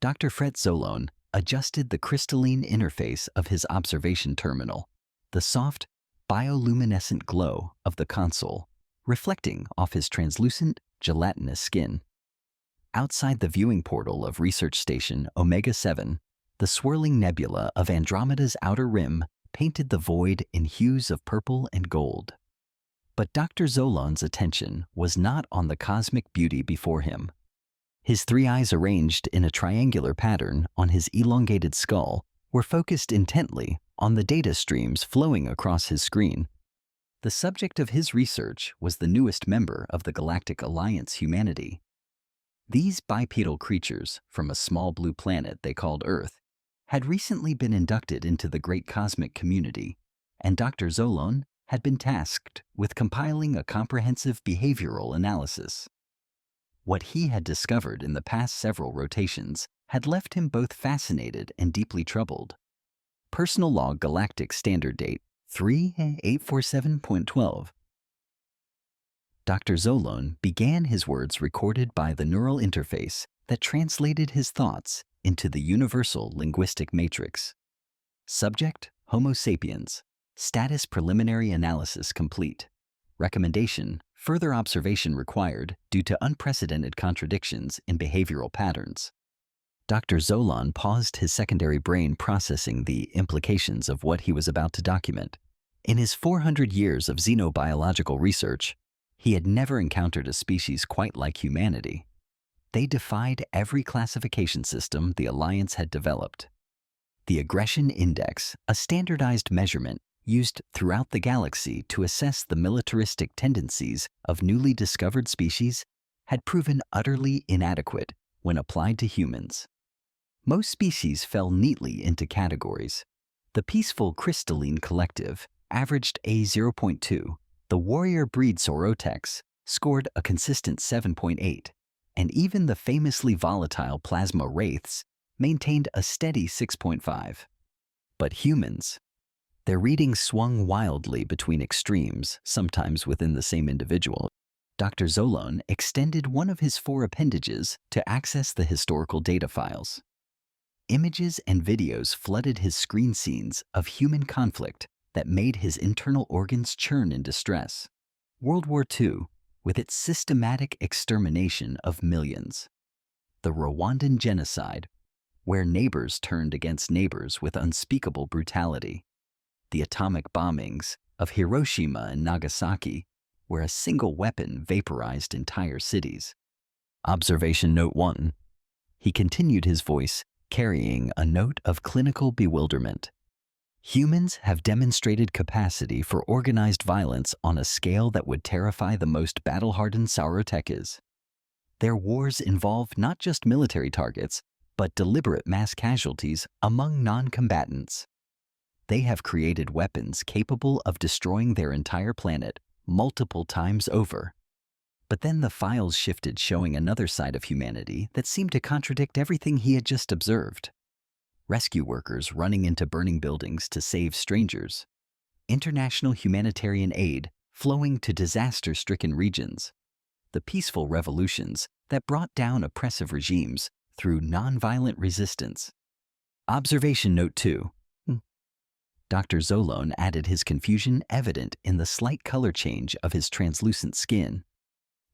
Dr. Fred Zolone adjusted the crystalline interface of his observation terminal, the soft, bioluminescent glow of the console reflecting off his translucent, gelatinous skin. Outside the viewing portal of Research Station Omega-7, the swirling nebula of Andromeda's outer rim painted the void in hues of purple and gold. But Dr. Zolone's attention was not on the cosmic beauty before him. His three eyes arranged in a triangular pattern on his elongated skull were focused intently on the data streams flowing across his screen. The subject of his research was the newest member of the Galactic Alliance, humanity. These bipedal creatures from a small blue planet they called Earth had recently been inducted into the great cosmic community, and Dr. Zolone had been tasked with compiling a comprehensive behavioral analysis. What he had discovered in the past several rotations had left him both fascinated and deeply troubled. Personal Log Galactic Standard Date 3847.12. Dr. Zolone began his words recorded by the neural interface that translated his thoughts into the universal linguistic matrix. Subject: Homo sapiens. Status: preliminary analysis complete. Recommendation: further observation required due to unprecedented contradictions in behavioral patterns. Dr. Zolone paused his secondary brain processing the implications of what he was about to document. In his 400 years of xenobiological research, he had never encountered a species quite like humanity. They defied every classification system the Alliance had developed. The Aggression Index, a standardized measurement used throughout the galaxy to assess the militaristic tendencies of newly discovered species, had proven utterly inadequate when applied to humans. Most species fell neatly into categories. The peaceful crystalline collective averaged a 0.2. The warrior breed Saurotex scored a consistent 7.8, and even the famously volatile plasma wraiths maintained a steady 6.5. But humans, their readings swung wildly between extremes, sometimes within the same individual. Dr. Zolone extended one of his four appendages to access the historical data files. Images and videos flooded his screen scenes of human conflict that made his internal organs churn in distress. World War II, with its systematic extermination of millions. The Rwandan genocide, where neighbors turned against neighbors with unspeakable brutality. The atomic bombings of Hiroshima and Nagasaki, where a single weapon vaporized entire cities. Observation Note 1. He continued, his voice carrying a note of clinical bewilderment. Humans have demonstrated capacity for organized violence on a scale that would terrify the most battle-hardened Saurotekis. Their wars involve not just military targets, but deliberate mass casualties among non-combatants. They have created weapons capable of destroying their entire planet multiple times over. But then the files shifted, showing another side of humanity that seemed to contradict everything he had just observed. Rescue workers running into burning buildings to save strangers. International humanitarian aid flowing to disaster-stricken regions. The peaceful revolutions that brought down oppressive regimes through nonviolent resistance. Observation Note 2. Dr. Zolone added, his confusion evident in the slight color change of his translucent skin.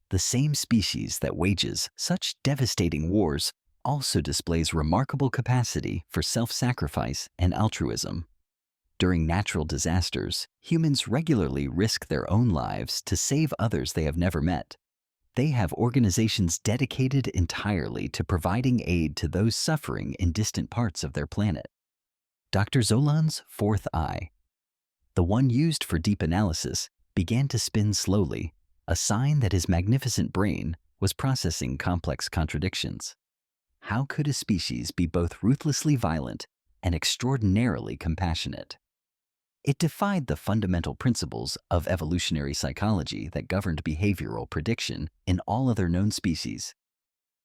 The same species that wages such devastating wars also displays remarkable capacity for self-sacrifice and altruism. During natural disasters, humans regularly risk their own lives to save others they have never met. They have organizations dedicated entirely to providing aid to those suffering in distant parts of their planet. Dr. Zolone's fourth eye, the one used for deep analysis, began to spin slowly, a sign that his magnificent brain was processing complex contradictions. How could a species be both ruthlessly violent and extraordinarily compassionate? It defied the fundamental principles of evolutionary psychology that governed behavioral prediction in all other known species.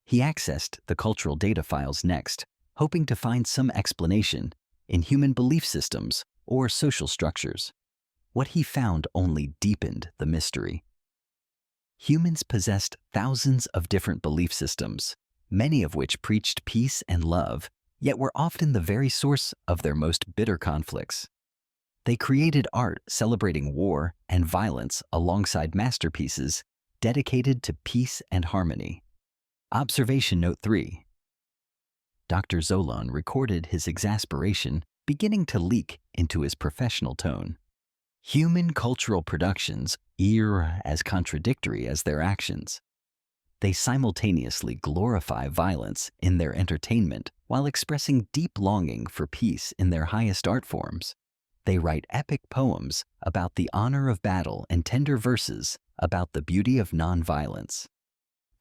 He accessed the cultural data files next, hoping to find some explanation in human belief systems or social structures. What he found only deepened the mystery. Humans possessed thousands of different belief systems, many of which preached peace and love, yet were often the very source of their most bitter conflicts. They created art celebrating war and violence alongside masterpieces dedicated to peace and harmony. Observation Note 3. Dr. Zolon recorded his exasperation beginning to leak into his professional tone. Human cultural productions are as contradictory as their actions. They simultaneously glorify violence in their entertainment while expressing deep longing for peace in their highest art forms. They write epic poems about the honor of battle and tender verses about the beauty of nonviolence.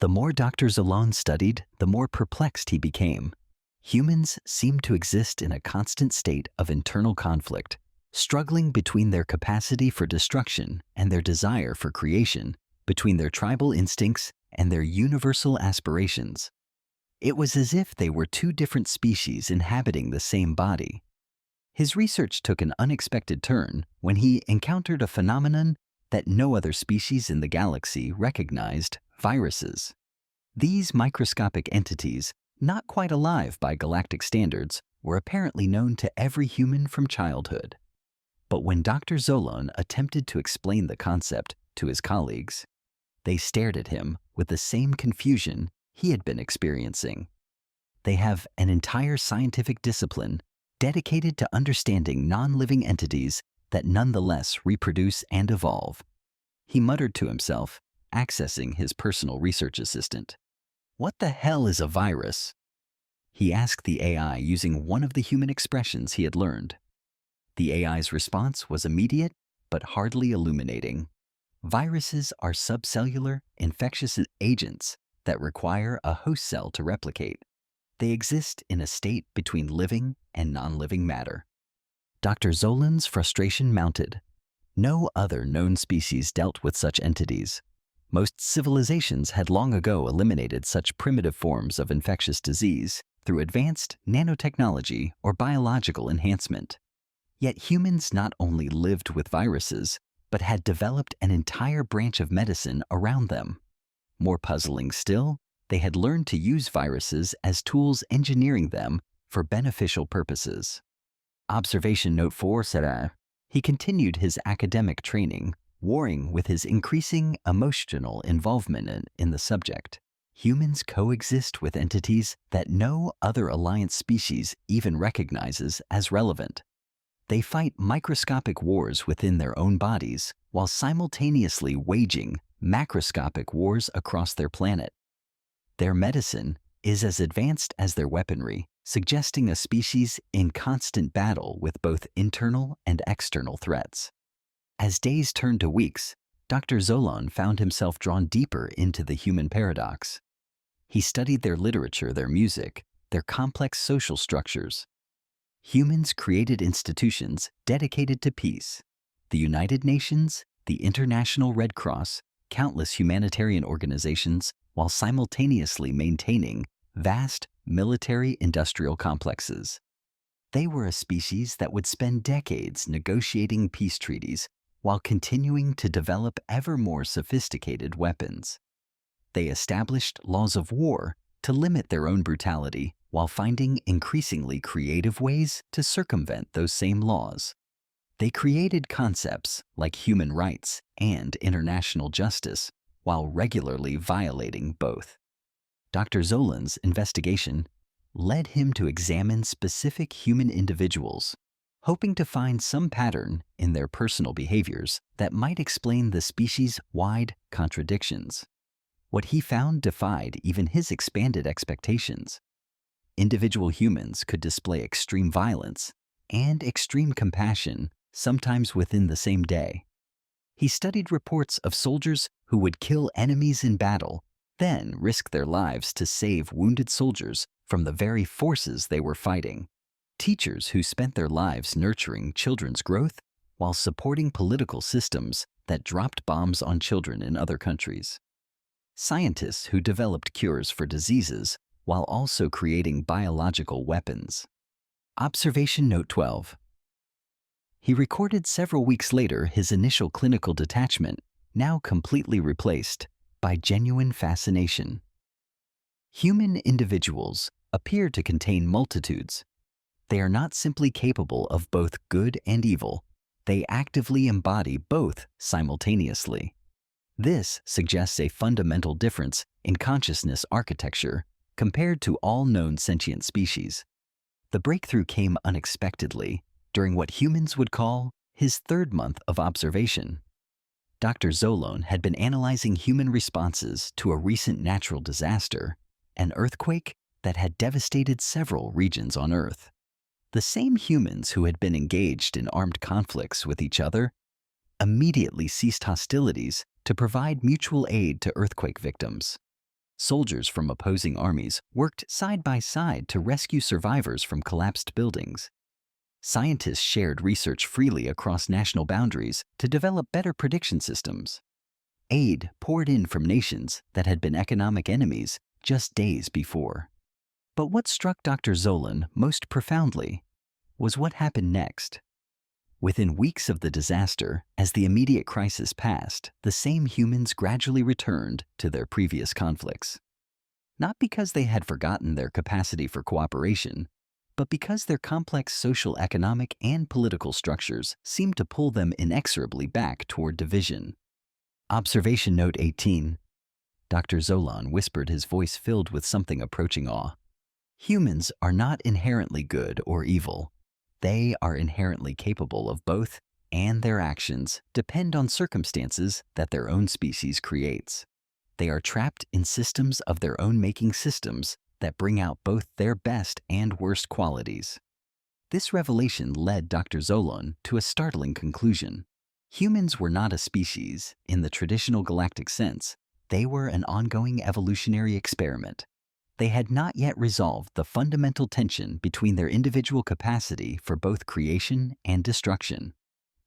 The more Dr. Zolon studied, the more perplexed he became. Humans seem to exist in a constant state of internal conflict, struggling between their capacity for destruction and their desire for creation, between their tribal instincts and their universal aspirations. It was as if they were two different species inhabiting the same body. His research took an unexpected turn when he encountered a phenomenon that no other species in the galaxy recognized: viruses. These microscopic entities, not quite alive by galactic standards, were apparently known to every human from childhood. But when Dr. Zolon attempted to explain the concept to his colleagues, they stared at him with the same confusion he had been experiencing. They have an entire scientific discipline dedicated to understanding non-living entities that nonetheless reproduce and evolve. He muttered to himself, accessing his personal research assistant. "What the hell is a virus?" He asked the AI using one of the human expressions he had learned. The AI's response was immediate but hardly illuminating. Viruses are subcellular, infectious agents that require a host cell to replicate. They exist in a state between living and non-living matter. Dr. Zolon's frustration mounted. No other known species dealt with such entities. Most civilizations had long ago eliminated such primitive forms of infectious disease through advanced nanotechnology or biological enhancement. Yet humans not only lived with viruses, but had developed an entire branch of medicine around them. More puzzling still, they had learned to use viruses as tools, engineering them for beneficial purposes. Observation Note 4 said, he continued his academic training, warring with his increasing emotional involvement in the subject. Humans coexist with entities that no other alliance species even recognizes as relevant. They fight microscopic wars within their own bodies while simultaneously waging macroscopic wars across their planet. Their medicine is as advanced as their weaponry, suggesting a species in constant battle with both internal and external threats. As days turned to weeks, Dr. Zolon found himself drawn deeper into the human paradox. He studied their literature, their music, their complex social structures. Humans created institutions dedicated to peace: the United Nations, the International Red Cross, countless humanitarian organizations, while simultaneously maintaining vast military-industrial complexes. They were a species that would spend decades negotiating peace treaties while continuing to develop ever more sophisticated weapons. They established laws of war to limit their own brutality while finding increasingly creative ways to circumvent those same laws. They created concepts like human rights and international justice while regularly violating both. Dr. Zolon's investigation led him to examine specific human individuals, hoping to find some pattern in their personal behaviors that might explain the species-wide contradictions. What he found defied even his expanded expectations. Individual humans could display extreme violence and extreme compassion, sometimes within the same day. He studied reports of soldiers who would kill enemies in battle, then risk their lives to save wounded soldiers from the very forces they were fighting. Teachers who spent their lives nurturing children's growth while supporting political systems that dropped bombs on children in other countries. Scientists who developed cures for diseases while also creating biological weapons. Observation Note 12. He recorded several weeks later his initial clinical detachment, now completely replaced by genuine fascination. Human individuals appear to contain multitudes. They are not simply capable of both good and evil, they actively embody both simultaneously. This suggests a fundamental difference in consciousness architecture compared to all known sentient species. The breakthrough came unexpectedly during what humans would call his third month of observation. Dr. Zolone had been analyzing human responses to a recent natural disaster, an earthquake that had devastated several regions on Earth. The same humans who had been engaged in armed conflicts with each other immediately ceased hostilities to provide mutual aid to earthquake victims. Soldiers from opposing armies worked side by side to rescue survivors from collapsed buildings. Scientists shared research freely across national boundaries to develop better prediction systems. Aid poured in from nations that had been economic enemies just days before. But what struck Dr. Zolan most profoundly was what happened next. Within weeks of the disaster, as the immediate crisis passed, the same humans gradually returned to their previous conflicts. Not because they had forgotten their capacity for cooperation, but because their complex social, economic, and political structures seemed to pull them inexorably back toward division. Observation Note 18. Dr. Zolan whispered, his voice filled with something approaching awe. Humans are not inherently good or evil. They are inherently capable of both, and their actions depend on circumstances that their own species creates. They are trapped in systems of their own making, systems that bring out both their best and worst qualities. This revelation led Dr. Zolon to a startling conclusion. Humans were not a species in the traditional galactic sense. They were an ongoing evolutionary experiment. They had not yet resolved the fundamental tension between their individual capacity for both creation and destruction.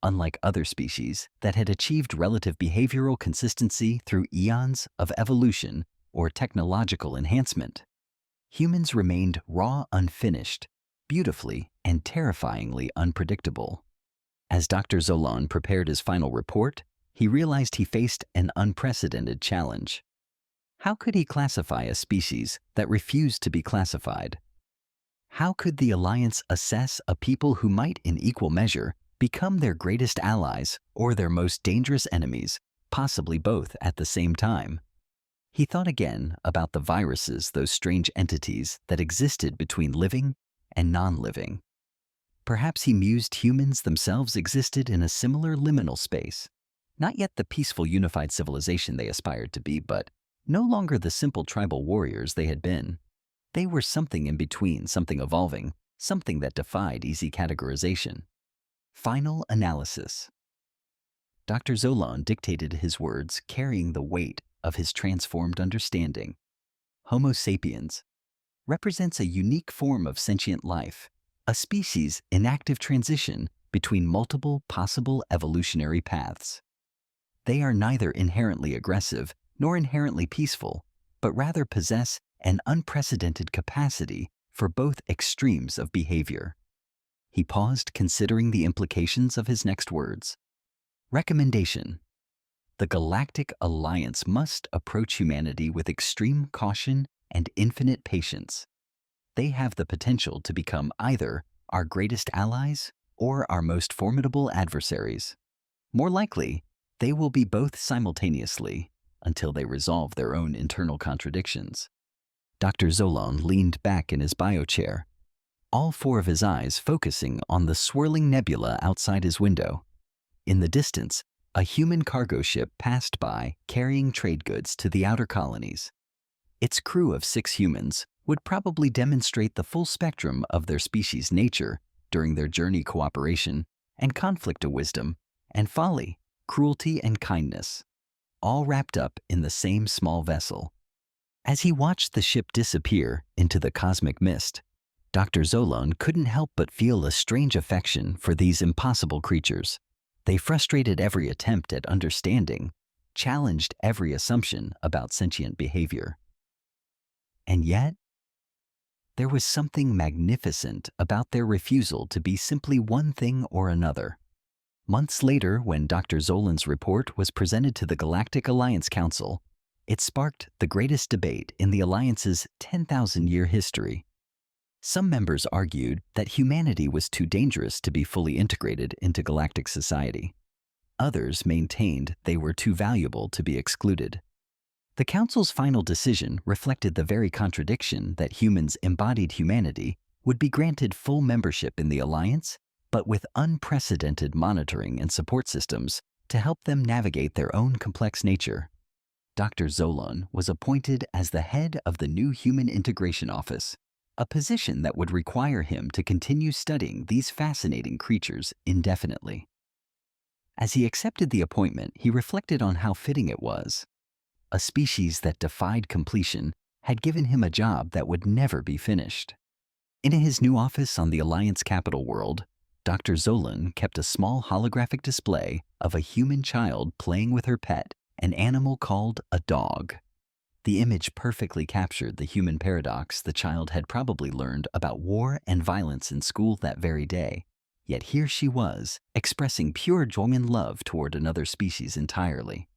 Unlike other species that had achieved relative behavioral consistency through eons of evolution or technological enhancement, humans remained raw, unfinished, beautifully and terrifyingly unpredictable. As Dr. Zolan prepared his final report, he realized he faced an unprecedented challenge. How could he classify a species that refused to be classified? How could the Alliance assess a people who might, in equal measure, become their greatest allies or their most dangerous enemies, possibly both at the same time? He thought again about the viruses, those strange entities that existed between living and non-living. Perhaps he mused humans themselves existed in a similar liminal space. Not yet the peaceful, unified civilization they aspired to be, but no longer the simple tribal warriors they had been. They were something in between, something evolving, something that defied easy categorization. Final analysis. Dr. Zolan dictated his words, carrying the weight of his transformed understanding. Homo sapiens represents a unique form of sentient life, a species in active transition between multiple possible evolutionary paths. They are neither inherently aggressive nor inherently peaceful, but rather possess an unprecedented capacity for both extremes of behavior. He paused, considering the implications of his next words. Recommendation. The Galactic Alliance must approach humanity with extreme caution and infinite patience. They have the potential to become either our greatest allies or our most formidable adversaries. More likely, they will be both simultaneously, until they resolve their own internal contradictions. Dr. Zolan leaned back in his biochair, all four of his eyes focusing on the swirling nebula outside his window. In the distance, a human cargo ship passed by carrying trade goods to the outer colonies. Its crew of 6 humans would probably demonstrate the full spectrum of their species' nature during their journey: cooperation and conflict, to wisdom and folly, cruelty and kindness, all wrapped up in the same small vessel. As he watched the ship disappear into the cosmic mist, Dr. Zolan couldn't help but feel a strange affection for these impossible creatures. They frustrated every attempt at understanding, challenged every assumption about sentient behavior. And yet, there was something magnificent about their refusal to be simply one thing or another. Months later, when Dr. Zolan's report was presented to the Galactic Alliance Council, It sparked the greatest debate in the Alliance's 10,000-year history. Some members argued that humanity was too dangerous to be fully integrated into galactic society. Others maintained they were too valuable to be excluded. The Council's final decision reflected the very contradiction that humans embodied humanity would be granted full membership in the Alliance, but with unprecedented monitoring and support systems to help them navigate their own complex nature. Dr. Zolon was appointed as the head of the new Human Integration Office, a position that would require him to continue studying these fascinating creatures indefinitely. As he accepted the appointment, he reflected on how fitting it was. A species that defied completion had given him a job that would never be finished. In his new office on the Alliance capital world, Dr. Zolon kept a small holographic display of a human child playing with her pet, an animal called a dog. The image perfectly captured the human paradox the child had probably learned about war and violence in school that very day. Yet here she was, expressing pure joy and love toward another species entirely.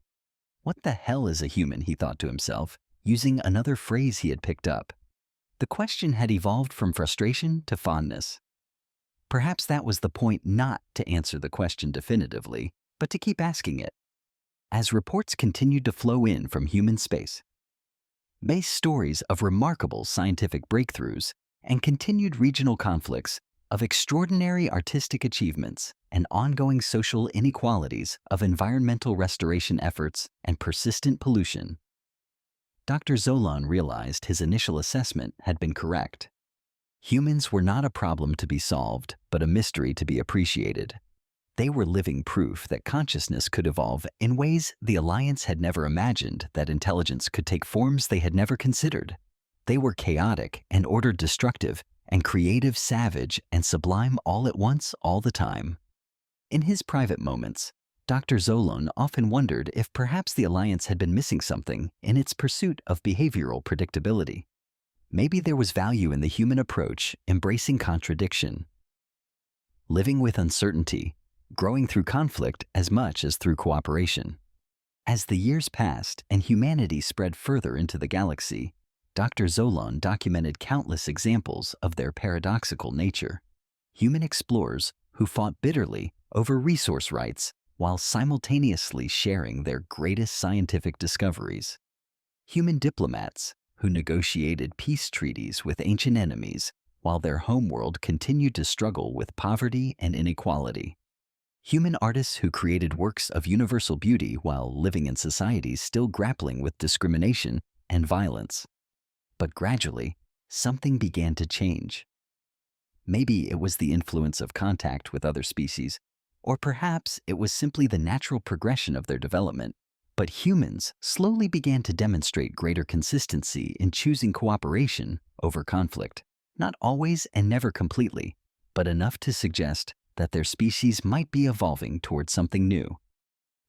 What the hell is a human, he thought to himself, using another phrase he had picked up. The question had evolved from frustration to fondness. Perhaps that was the point, not to answer the question definitively, but to keep asking it. As reports continued to flow in from human space, based stories of remarkable scientific breakthroughs and continued regional conflicts, of extraordinary artistic achievements and ongoing social inequalities, of environmental restoration efforts and persistent pollution, Dr. Zolon realized his initial assessment had been correct. Humans were not a problem to be solved, but a mystery to be appreciated. They were living proof that consciousness could evolve in ways the Alliance had never imagined, that intelligence could take forms they had never considered. They were chaotic and ordered destructive, and creative, savage, and sublime all at once, all the time. In his private moments, Dr. Zolon often wondered if perhaps the Alliance had been missing something in its pursuit of behavioral predictability. Maybe there was value in the human approach, embracing contradiction, living with uncertainty, growing through conflict as much as through cooperation. As the years passed and humanity spread further into the galaxy, Dr. Zolon documented countless examples of their paradoxical nature. Human explorers who fought bitterly over resource rights while simultaneously sharing their greatest scientific discoveries. Human diplomats who negotiated peace treaties with ancient enemies while their homeworld continued to struggle with poverty and inequality. Human artists who created works of universal beauty while living in societies still grappling with discrimination and violence. But gradually, something began to change. Maybe it was the influence of contact with other species, or perhaps it was simply the natural progression of their development. But humans slowly began to demonstrate greater consistency in choosing cooperation over conflict. Not always and never completely, but enough to suggest that their species might be evolving towards something new.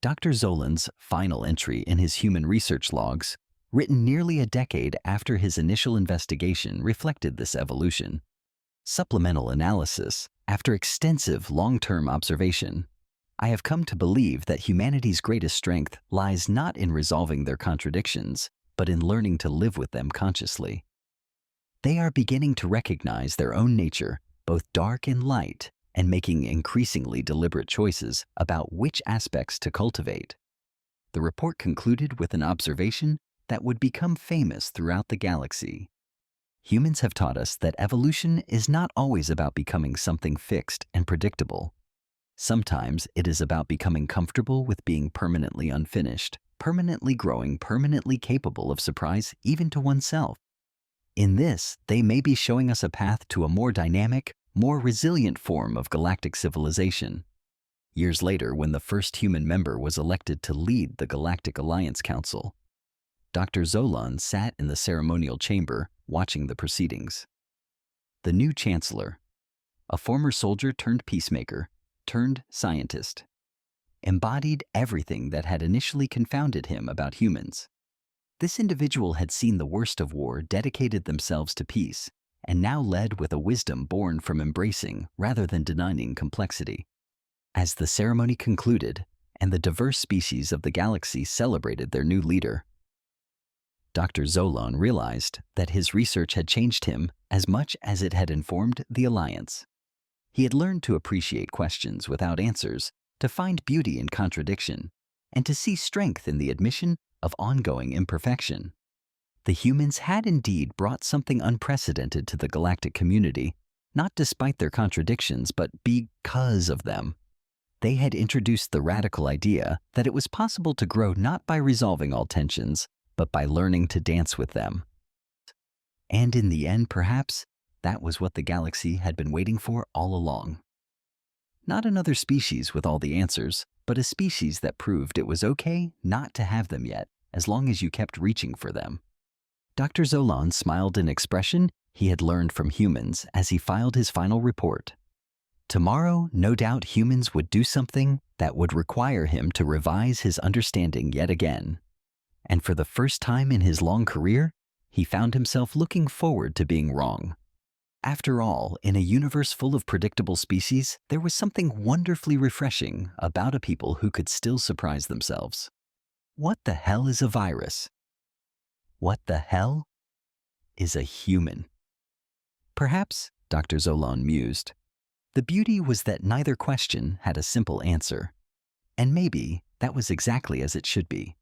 Dr. Zolon's final entry in his human research logs, written nearly a decade after his initial investigation, reflected this evolution. Supplemental analysis. After extensive long-term observation, I have come to believe that humanity's greatest strength lies not in resolving their contradictions, but in learning to live with them consciously. They are beginning to recognize their own nature, both dark and light, and making increasingly deliberate choices about which aspects to cultivate. The report concluded with an observation that would become famous throughout the galaxy. Humans have taught us that evolution is not always about becoming something fixed and predictable. Sometimes it is about becoming comfortable with being permanently unfinished, permanently growing, permanently capable of surprise even to oneself. In this, they may be showing us a path to a more dynamic, more resilient form of galactic civilization. Years later, when the first human member was elected to lead the Galactic Alliance Council, Dr. Zolon sat in the ceremonial chamber watching the proceedings. The new chancellor, a former soldier turned peacemaker, turned scientist, embodied everything that had initially confounded him about humans. This individual had seen the worst of war, dedicated themselves to peace, and now led with a wisdom born from embracing rather than denying complexity. As the ceremony concluded and the diverse species of the galaxy celebrated their new leader, Dr. Zolon realized that his research had changed him as much as it had informed the Alliance. He had learned to appreciate questions without answers, to find beauty in contradiction, and to see strength in the admission of ongoing imperfection. The humans had indeed brought something unprecedented to the galactic community, not despite their contradictions, but because of them. They had introduced the radical idea that it was possible to grow not by resolving all tensions, but by learning to dance with them. And in the end, perhaps, that was what the galaxy had been waiting for all along. Not another species with all the answers, but a species that proved it was okay not to have them yet, as long as you kept reaching for them. Dr. Zolon smiled an expression he had learned from humans as he filed his final report. Tomorrow, no doubt humans would do something that would require him to revise his understanding yet again. And for the first time in his long career, he found himself looking forward to being wrong. After all, in a universe full of predictable species, there was something wonderfully refreshing about a people who could still surprise themselves. What the hell is a virus? What the hell is a human? Perhaps, Dr. Zolon mused, the beauty was that neither question had a simple answer. And maybe that was exactly as it should be.